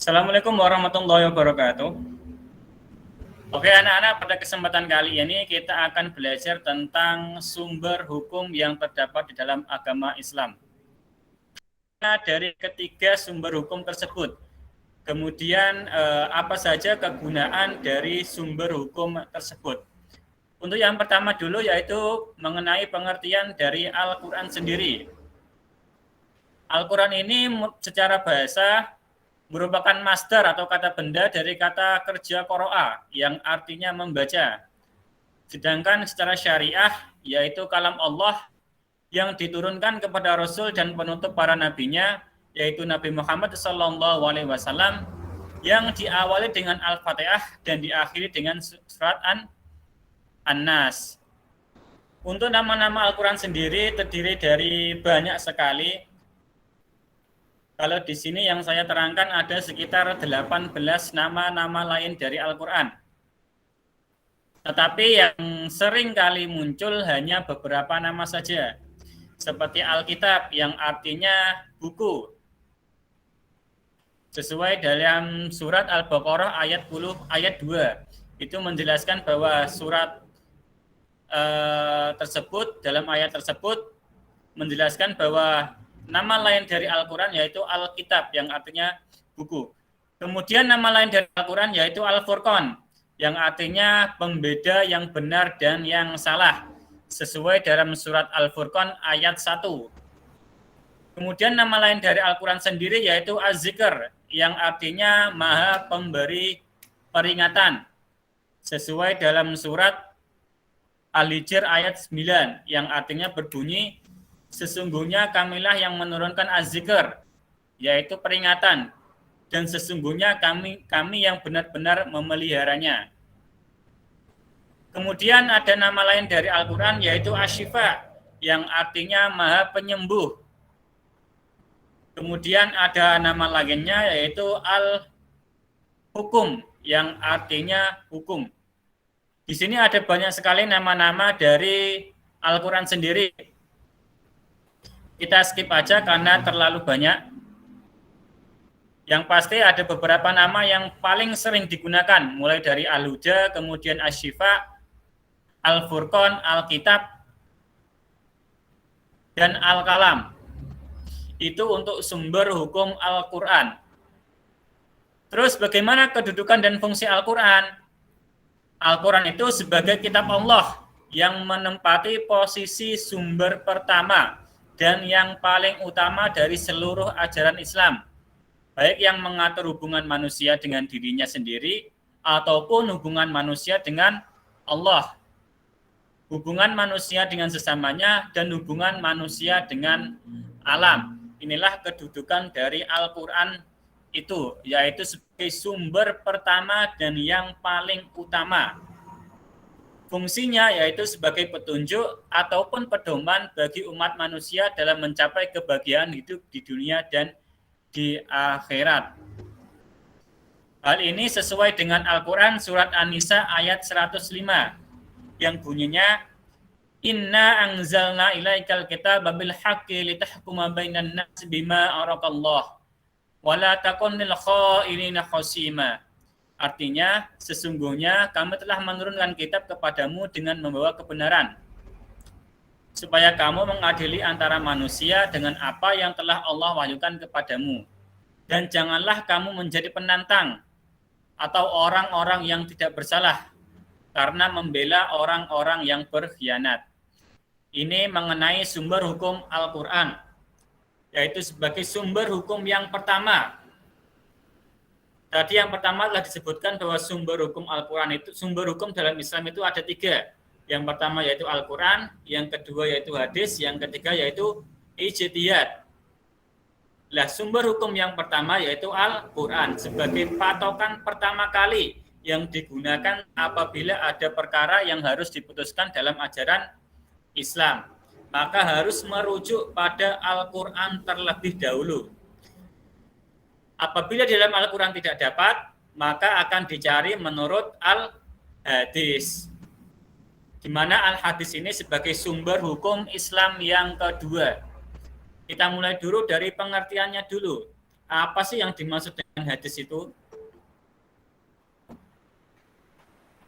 Assalamualaikum warahmatullahi wabarakatuh. Oke anak-anak, pada kesempatan kali ini kita akan belajar tentang sumber hukum yang terdapat di dalam agama Islam. Nah, dari ketiga sumber hukum tersebut, kemudian apa saja kegunaan dari sumber hukum tersebut. Untuk yang pertama dulu yaitu mengenai pengertian dari Al-Quran sendiri. Al-Quran ini secara bahasa merupakan masdar atau kata benda dari kata kerja qoro'a yang artinya membaca. Sedangkan secara syariah yaitu kalam Allah yang diturunkan kepada Rasul dan penutup para nabinya yaitu Nabi Muhammad SAW yang diawali dengan Al-Fatihah dan diakhiri dengan surat An-Nas. Untuk nama-nama Al-Quran sendiri terdiri dari banyak sekali. Kalau di sini yang saya terangkan ada sekitar 18 nama-nama lain dari Al-Quran. Tetapi yang sering kali muncul hanya beberapa nama saja. Seperti Alkitab yang artinya buku. Sesuai dalam surat Al-Baqarah ayat 2. Itu menjelaskan bahwa surat tersebut, dalam ayat tersebut menjelaskan bahwa nama lain dari Al-Quran yaitu Alkitab yang artinya buku. Kemudian nama lain dari Al-Quran yaitu Al-Furqan yang artinya pembeda yang benar dan yang salah. Sesuai dalam surat Al-Furqan ayat 1. Kemudian nama lain dari Al-Quran sendiri yaitu Az-Zikr yang artinya maha pemberi peringatan. Sesuai dalam surat Al-Hijr ayat 9 yang artinya berbunyi, sesungguhnya kamilah yang menurunkan az-zikr, yaitu peringatan, dan sesungguhnya kami yang benar-benar memeliharanya. Kemudian ada nama lain dari Al-Quran yaitu Asy-Syifa yang artinya maha penyembuh. Kemudian ada nama lainnya yaitu Al-Hukum yang artinya hukum. Di sini ada banyak sekali nama-nama dari Al-Quran sendiri. Kita skip aja karena terlalu banyak. Yang pasti ada beberapa nama yang paling sering digunakan, mulai dari Al-Huda, kemudian Asy-Syifa, Al-Furqan, Alkitab, dan Al-Kalam. Itu untuk sumber hukum Al-Quran. Terus bagaimana kedudukan dan fungsi Al-Quran? Al-Quran itu sebagai kitab Allah yang menempati posisi sumber pertama dan yang paling utama dari seluruh ajaran Islam, baik yang mengatur hubungan manusia dengan dirinya sendiri ataupun hubungan manusia dengan Allah, hubungan manusia dengan sesamanya, dan hubungan manusia dengan alam. Inilah kedudukan dari Al-Quran itu, yaitu sebagai sumber pertama dan yang paling utama. Fungsinya yaitu sebagai petunjuk ataupun pedoman bagi umat manusia dalam mencapai kebahagiaan hidup di dunia dan di akhirat. Hal ini sesuai dengan Al-Quran surat An-Nisa ayat 105 yang bunyinya, Inna anzalna ilaikal kitaba bil haqqi litahkuma bainan nasi bima araqallah wa la takun lil kha'inina khasima. Artinya, sesungguhnya kami telah menurunkan kitab kepadamu dengan membawa kebenaran, supaya kamu mengadili antara manusia dengan apa yang telah Allah wahyukan kepadamu. Dan janganlah kamu menjadi penantang atau orang-orang yang tidak bersalah karena membela orang-orang yang berkhianat. Ini mengenai sumber hukum Al-Quran, yaitu sebagai sumber hukum yang pertama. Tadi yang pertama telah disebutkan bahwa sumber hukum Al-Quran itu, sumber hukum dalam Islam itu ada 3. Yang pertama yaitu Al-Quran, yang kedua yaitu hadis, yang ketiga yaitu ijtihad. Nah, sumber hukum yang pertama yaitu Al-Quran sebagai patokan pertama kali yang digunakan apabila ada perkara yang harus diputuskan dalam ajaran Islam. Maka harus merujuk pada Al-Quran terlebih dahulu. Apabila di dalam Al-Quran tidak dapat, maka akan dicari menurut Al-Hadis. di mana al-hadis ini sebagai sumber hukum Islam yang kedua. Kita mulai dulu dari pengertiannya dulu. Apa sih yang dimaksud dengan hadis itu?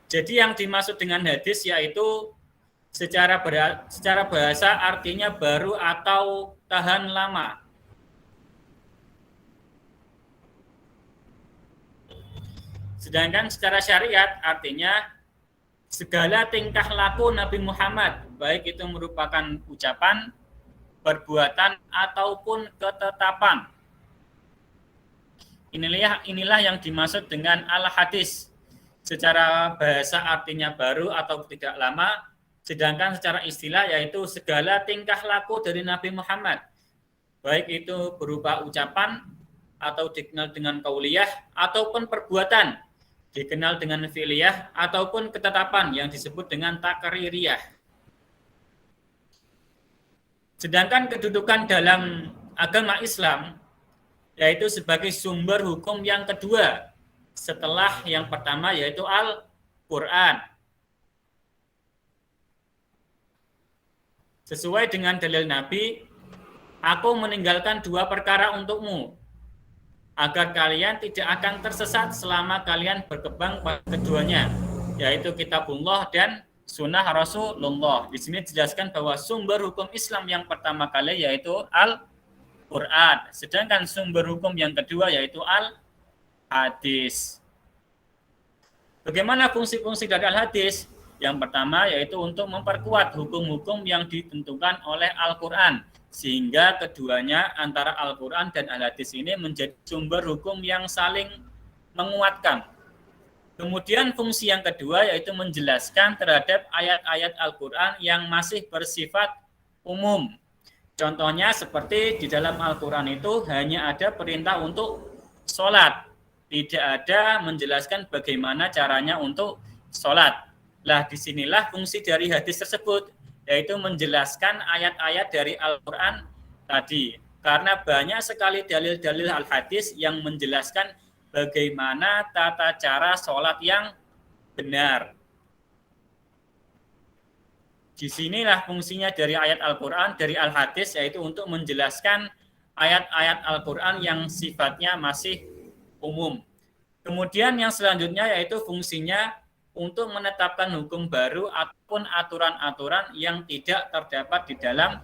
Jadi yang dimaksud dengan hadis yaitu secara bahasa artinya baru atau tahan lama. Sedangkan secara syariat artinya segala tingkah laku Nabi Muhammad, baik itu merupakan ucapan, perbuatan, ataupun ketetapan. Inilah yang dimaksud dengan al-hadis. Secara bahasa artinya baru atau tidak lama, sedangkan secara istilah yaitu segala tingkah laku dari Nabi Muhammad, baik itu berupa ucapan atau dikenal dengan qauliyah, ataupun perbuatan dikenal dengan fi'liyah, ataupun ketetapan yang disebut dengan takririyah. Sedangkan kedudukan dalam agama Islam yaitu sebagai sumber hukum yang kedua setelah yang pertama yaitu Al-Quran. Sesuai dengan dalil Nabi, aku meninggalkan dua perkara untukmu, agar kalian tidak akan tersesat selama kalian berkembang pada keduanya, yaitu kitabullah dan sunnah Rasulullah. Di sini dijelaskan bahwa sumber hukum Islam yang pertama kali yaitu Al-Quran, sedangkan sumber hukum yang kedua yaitu Al-Hadis. Bagaimana fungsi-fungsi dari Al-Hadis? Yang pertama yaitu untuk memperkuat hukum-hukum yang ditentukan oleh Al-Quran, sehingga keduanya antara Al-Quran dan Al-Hadis ini menjadi sumber hukum yang saling menguatkan. Kemudian fungsi yang kedua yaitu menjelaskan terhadap ayat-ayat Al-Quran yang masih bersifat umum. Contohnya seperti di dalam Al-Quran itu hanya ada perintah untuk sholat, tidak ada menjelaskan bagaimana caranya untuk sholat. Lah disinilah fungsi dari hadis tersebut, yaitu menjelaskan ayat-ayat dari Al-Quran tadi. Karena banyak sekali dalil-dalil al-hadis yang menjelaskan bagaimana tata cara sholat yang benar. Disinilah fungsinya dari ayat Al-Quran, dari al-hadis, yaitu untuk menjelaskan ayat-ayat Al-Quran yang sifatnya masih umum. Kemudian yang selanjutnya yaitu fungsinya untuk menetapkan hukum baru ataupun aturan-aturan yang tidak terdapat di dalam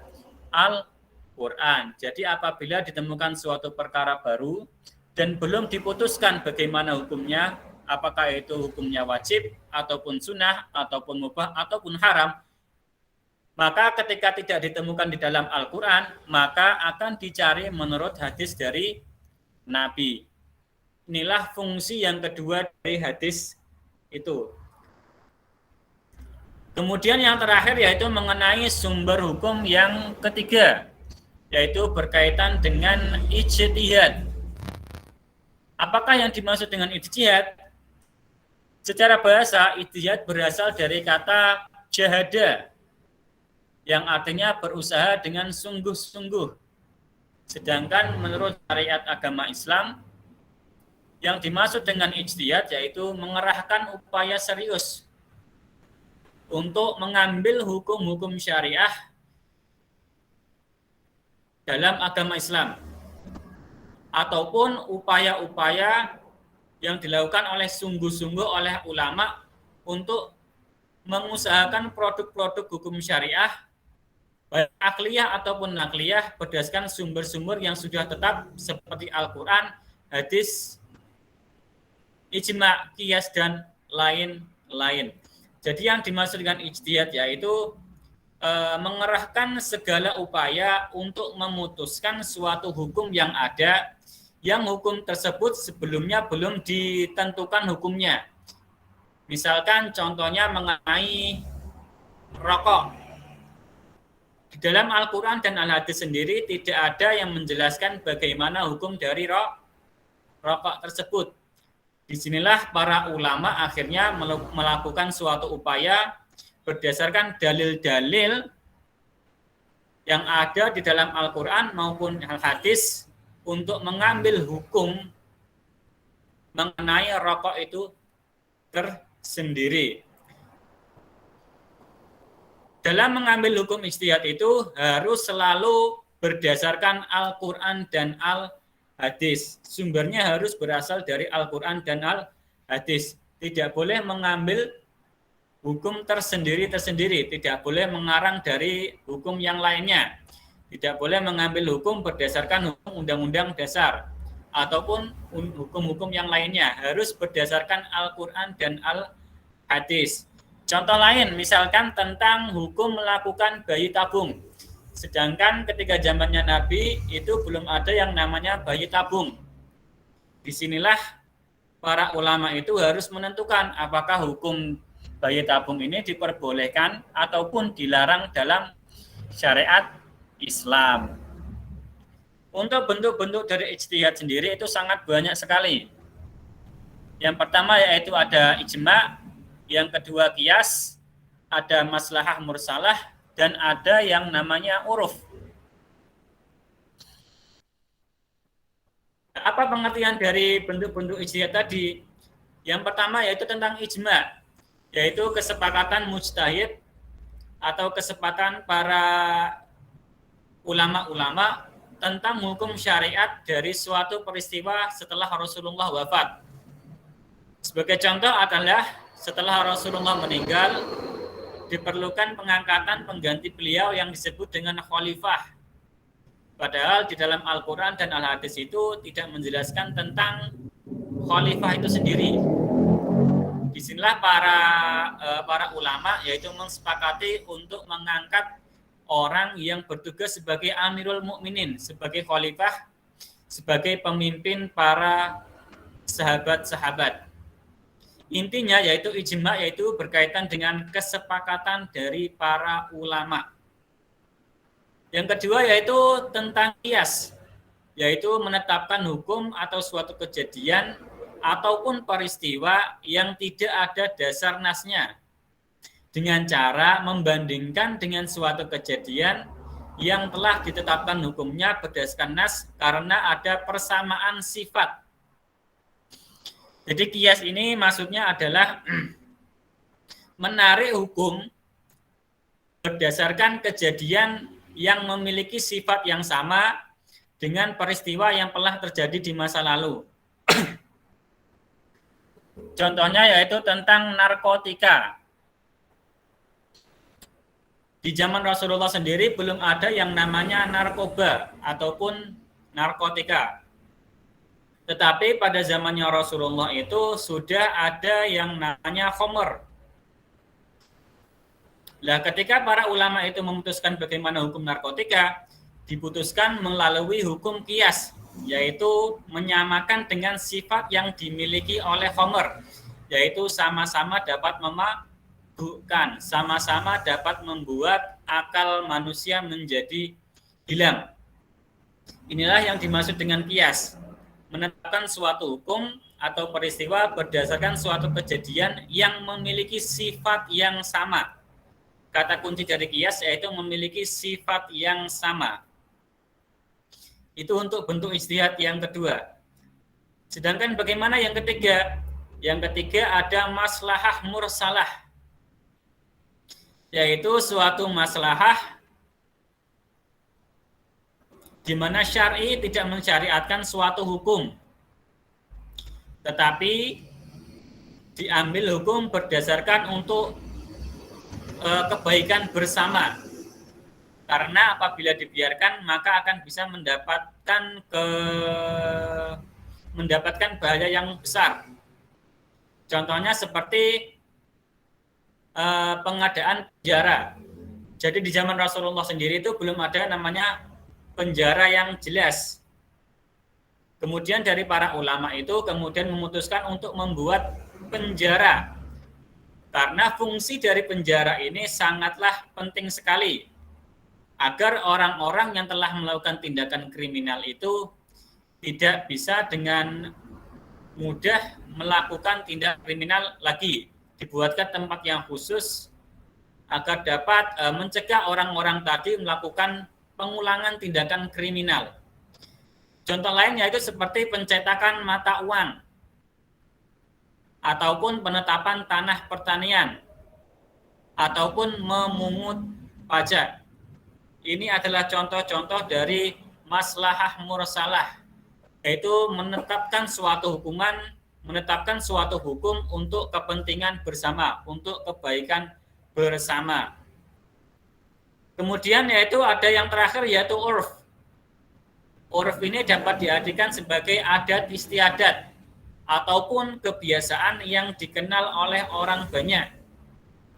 Al-Quran. Jadi apabila ditemukan suatu perkara baru dan belum diputuskan bagaimana hukumnya, apakah itu hukumnya wajib, ataupun sunnah, ataupun mubah, ataupun haram, maka ketika tidak ditemukan di dalam Al-Quran, maka akan dicari menurut hadis dari Nabi. Inilah fungsi yang kedua dari hadis itu. Kemudian yang terakhir yaitu mengenai sumber hukum yang ketiga, yaitu berkaitan dengan ijtihad. Apakah yang dimaksud dengan ijtihad? Secara bahasa, ijtihad berasal dari kata jahada, yang artinya berusaha dengan sungguh-sungguh. Sedangkan menurut syariat agama Islam, yang dimaksud dengan ijtihad yaitu mengerahkan upaya serius untuk mengambil hukum-hukum syariah dalam agama Islam, ataupun upaya-upaya yang dilakukan oleh sungguh-sungguh oleh ulama untuk mengusahakan produk-produk hukum syariah baik akliyah ataupun nakliyah berdasarkan sumber-sumber yang sudah tetap seperti Al-Quran, hadis, ijma', qiyas, dan lain-lain. Jadi yang dimaksud dengan ijtihad yaitu mengerahkan segala upaya untuk memutuskan suatu hukum yang ada, yang hukum tersebut sebelumnya belum ditentukan hukumnya. Misalkan contohnya mengenai rokok. Di dalam Al-Quran dan Al-Hadis sendiri tidak ada yang menjelaskan bagaimana hukum dari rokok tersebut. Disinilah para ulama akhirnya melakukan suatu upaya berdasarkan dalil-dalil yang ada di dalam Al-Quran maupun Al-Hadis untuk mengambil hukum mengenai rokok itu tersendiri. dalam mengambil hukum ijtihad itu harus selalu berdasarkan Al-Quran dan Al-Hadis. Sumbernya harus berasal dari Al-Quran dan Al-Hadis. Tidak boleh mengambil hukum tersendiri-tersendiri. Tidak boleh mengarang dari hukum yang lainnya. Tidak boleh mengambil hukum berdasarkan hukum undang-undang dasar ataupun hukum-hukum yang lainnya. Harus berdasarkan Al-Quran dan Al-Hadis. Contoh lain, misalkan tentang hukum melakukan bayi tabung. Sedangkan ketika zamannya Nabi itu belum ada yang namanya bayi tabung. Disinilah para ulama itu harus menentukan apakah hukum bayi tabung ini diperbolehkan ataupun dilarang dalam syariat Islam. Untuk bentuk-bentuk dari ijtihad sendiri itu sangat banyak sekali. Yang pertama yaitu ada ijma', yang kedua qiyas, ada maslahah mursalah, dan ada yang namanya uruf. Apa pengertian dari bentuk-bentuk ijtihad tadi? Yang pertama yaitu tentang ijma', yaitu kesepakatan mujtahid atau kesepakatan para ulama-ulama tentang hukum syariat dari suatu peristiwa setelah Rasulullah wafat. Sebagai contoh adalah setelah Rasulullah meninggal, diperlukan pengangkatan pengganti beliau yang disebut dengan khalifah. Padahal di dalam Al-Quran dan Al-Hadis itu tidak menjelaskan tentang khalifah itu sendiri. Disinilah para ulama yaitu mensepakati untuk mengangkat orang yang bertugas sebagai Amirul Mukminin, sebagai khalifah, sebagai pemimpin para sahabat-sahabat. Intinya yaitu ijma', yaitu berkaitan dengan kesepakatan dari para ulama. Yang kedua yaitu tentang qiyas, yaitu menetapkan hukum atau suatu kejadian ataupun peristiwa yang tidak ada dasar nasnya dengan cara membandingkan dengan suatu kejadian yang telah ditetapkan hukumnya berdasarkan nas karena ada persamaan sifat. Jadi qiyas ini maksudnya adalah menarik hukum berdasarkan kejadian yang memiliki sifat yang sama dengan peristiwa yang telah terjadi di masa lalu. Contohnya yaitu tentang narkotika. Di zaman Rasulullah sendiri belum ada yang namanya narkoba ataupun narkotika. Tetapi pada zamannya Rasulullah itu sudah ada yang namanya khamr. Nah, ketika para ulama itu memutuskan bagaimana hukum narkotika, diputuskan melalui hukum qiyas, yaitu menyamakan dengan sifat yang dimiliki oleh khamr, yaitu sama-sama dapat memabukkan, sama-sama dapat membuat akal manusia menjadi hilang. Inilah yang dimaksud dengan qiyas. Menetapkan suatu hukum atau peristiwa berdasarkan suatu kejadian yang memiliki sifat yang sama. Kata kunci dari qiyas yaitu memiliki sifat yang sama. Itu untuk bentuk ijtihad yang kedua. Sedangkan bagaimana yang ketiga? Yang ketiga ada maslahah mursalah, yaitu suatu maslahah di mana syar'i tidak mensyariatkan suatu hukum, tetapi diambil hukum berdasarkan untuk kebaikan bersama. Karena apabila dibiarkan maka akan bisa mendapatkan bahaya yang besar. Contohnya seperti pengadaan penjara. Jadi di zaman Rasulullah sendiri itu belum ada namanya penjara yang jelas. Kemudian dari para ulama itu kemudian memutuskan untuk membuat penjara. Karena fungsi dari penjara ini sangatlah penting sekali. Agar orang-orang yang telah melakukan tindakan kriminal itu tidak bisa dengan mudah melakukan tindak kriminal lagi. Dibuatkan tempat yang khusus agar dapat mencegah orang-orang tadi melakukan pengulangan tindakan kriminal. Contoh lainnya itu seperti pencetakan mata uang ataupun penetapan tanah pertanian ataupun memungut pajak. Ini adalah contoh-contoh dari maslahah mursalah, yaitu menetapkan suatu hukum untuk kepentingan bersama, untuk kebaikan bersama. Kemudian yaitu ada yang terakhir yaitu urf. Urf ini dapat diartikan sebagai adat istiadat ataupun kebiasaan yang dikenal oleh orang banyak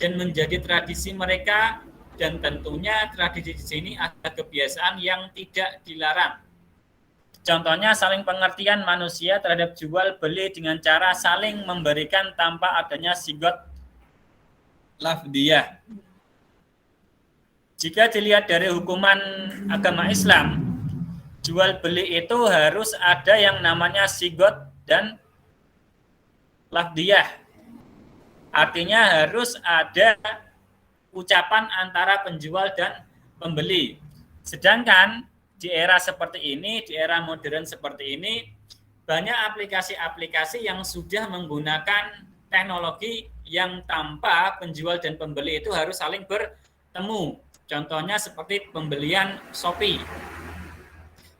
dan menjadi tradisi mereka, dan tentunya tradisi di sini ada kebiasaan yang tidak dilarang. Contohnya saling pengertian manusia terhadap jual beli dengan cara saling memberikan tanpa adanya sigot lafdiyah. Jika dilihat dari hukuman agama Islam, jual beli itu harus ada yang namanya sigot dan lafdiyah. Artinya harus ada ucapan antara penjual dan pembeli. Sedangkan di era seperti ini, di era modern seperti ini, banyak aplikasi-aplikasi yang sudah menggunakan teknologi yang tanpa penjual dan pembeli itu harus saling bertemu. Contohnya seperti pembelian Shopee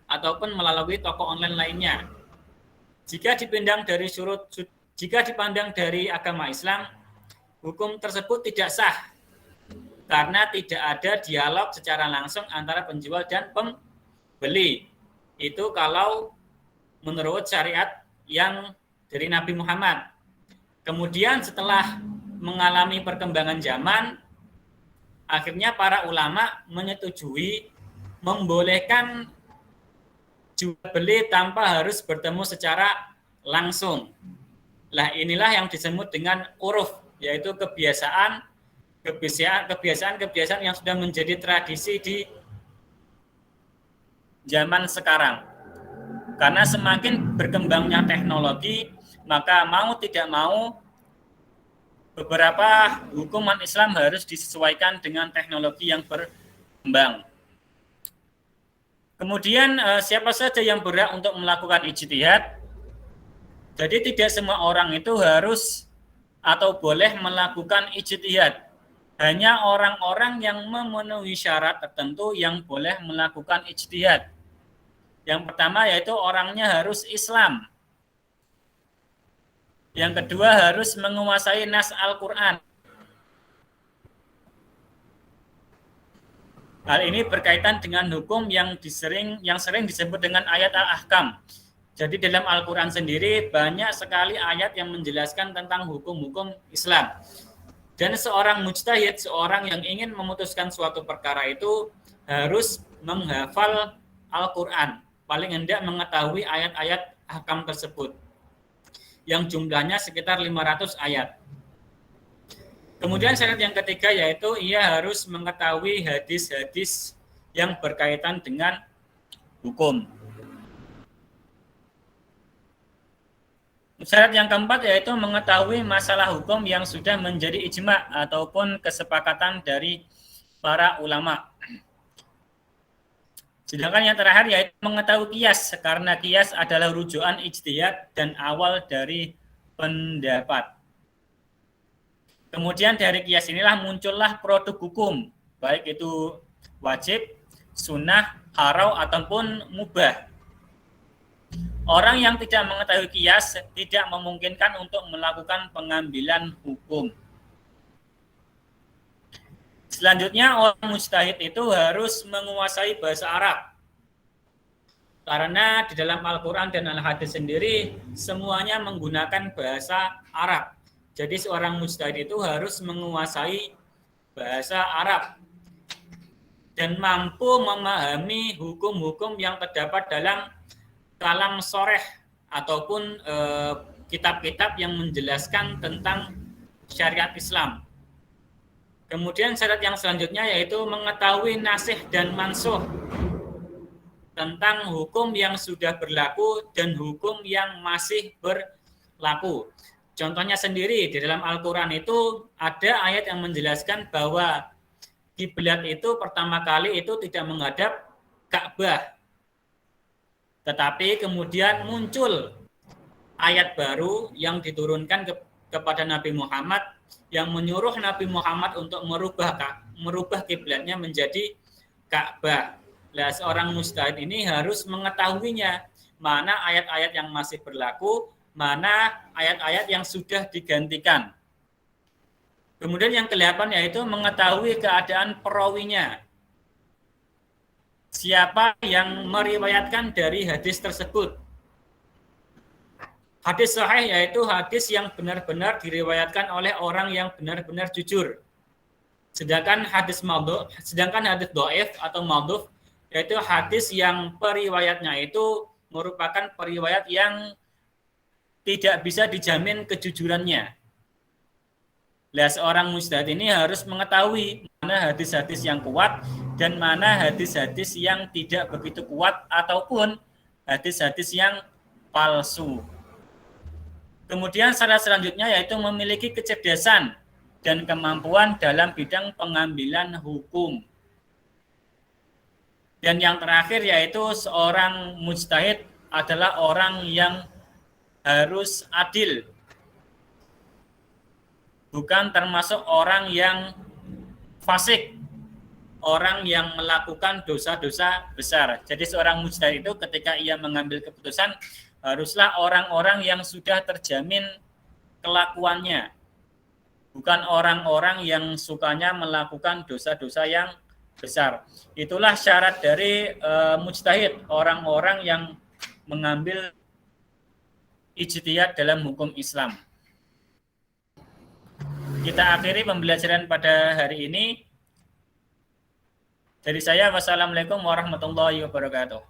ataupun melalui toko online lainnya. Jika dipandang dari agama Islam, hukum tersebut tidak sah karena tidak ada dialog secara langsung antara penjual dan pembeli. Itu kalau menurut syariat yang dari Nabi Muhammad. Kemudian setelah mengalami perkembangan zaman, akhirnya para ulama menyetujui membolehkan jual beli tanpa harus bertemu secara langsung. Lah inilah yang disebut dengan uruf, yaitu kebiasaan yang sudah menjadi tradisi di zaman sekarang. Karena semakin berkembangnya teknologi, maka mau tidak mau beberapa hukuman Islam harus disesuaikan dengan teknologi yang berkembang. Kemudian siapa saja yang berhak untuk melakukan ijtihad? Jadi tidak semua orang itu harus atau boleh melakukan ijtihad. Hanya orang-orang yang memenuhi syarat tertentu yang boleh melakukan ijtihad. Yang pertama yaitu orangnya harus Islam. Yang kedua harus menguasai nas Al-Quran. Hal ini berkaitan dengan hukum yang sering disebut dengan ayat Al-Ahkam. Jadi dalam Al-Quran sendiri banyak sekali ayat yang menjelaskan tentang hukum-hukum Islam. Dan seorang mujtahid, seorang yang ingin memutuskan suatu perkara itu harus menghafal Al-Quran. Paling hendak mengetahui ayat-ayat ahkam tersebut, yang jumlahnya sekitar 500 ayat. Kemudian syarat yang ketiga yaitu ia harus mengetahui hadis-hadis yang berkaitan dengan hukum. Syarat yang keempat yaitu mengetahui masalah hukum yang sudah menjadi ijma ataupun kesepakatan dari para ulama. Sedangkan yang terakhir yaitu mengetahui qiyas, karena qiyas adalah rujukan ijtihad dan awal dari pendapat. Kemudian dari qiyas inilah muncullah produk hukum, baik itu wajib, sunnah, haram ataupun mubah. Orang yang tidak mengetahui qiyas tidak memungkinkan untuk melakukan pengambilan hukum. Selanjutnya orang mujtahid itu harus menguasai bahasa Arab. Karena di dalam Al-Quran dan Al-Hadis sendiri semuanya menggunakan bahasa Arab. Jadi seorang mujtahid itu harus menguasai bahasa Arab dan mampu memahami hukum-hukum yang terdapat dalam kalam soreh ataupun kitab-kitab yang menjelaskan tentang syariat Islam. Kemudian syarat yang selanjutnya yaitu mengetahui nasikh dan mansuh tentang hukum yang sudah berlaku dan hukum yang masih berlaku. Contohnya sendiri di dalam Al-Quran itu ada ayat yang menjelaskan bahwa kiblat itu pertama kali itu tidak menghadap Ka'bah. Tetapi kemudian muncul ayat baru yang diturunkan kepada Nabi Muhammad yang menyuruh Nabi Muhammad untuk merubah kiblatnya menjadi Ka'bah. Nah, seorang mujtahid ini harus mengetahuinya, mana ayat-ayat yang masih berlaku, mana ayat-ayat yang sudah digantikan. Kemudian yang ke-8 yaitu mengetahui keadaan perawinya. Siapa yang meriwayatkan dari hadis tersebut. Hadis sahih yaitu hadis yang benar-benar diriwayatkan oleh orang yang benar-benar jujur. Sedangkan hadis dhaif atau maudhu yaitu hadis yang periwayatnya itu merupakan periwayat yang tidak bisa dijamin kejujurannya. Nah, seorang mujtahid ini harus mengetahui mana hadis-hadis yang kuat dan mana hadis-hadis yang tidak begitu kuat ataupun hadis-hadis yang palsu. Kemudian syarat selanjutnya yaitu memiliki kecerdasan dan kemampuan dalam bidang pengambilan hukum. Dan yang terakhir yaitu seorang mujtahid adalah orang yang harus adil. Bukan termasuk orang yang fasik, orang yang melakukan dosa-dosa besar. Jadi seorang mujtahid itu ketika ia mengambil keputusan haruslah orang-orang yang sudah terjamin kelakuannya. Bukan orang-orang yang sukanya melakukan dosa-dosa yang besar. Itulah syarat dari mujtahid, orang-orang yang mengambil ijtihad dalam hukum Islam. Kita akhiri pembelajaran pada hari ini. Dari saya, wassalamualaikum warahmatullahi wabarakatuh.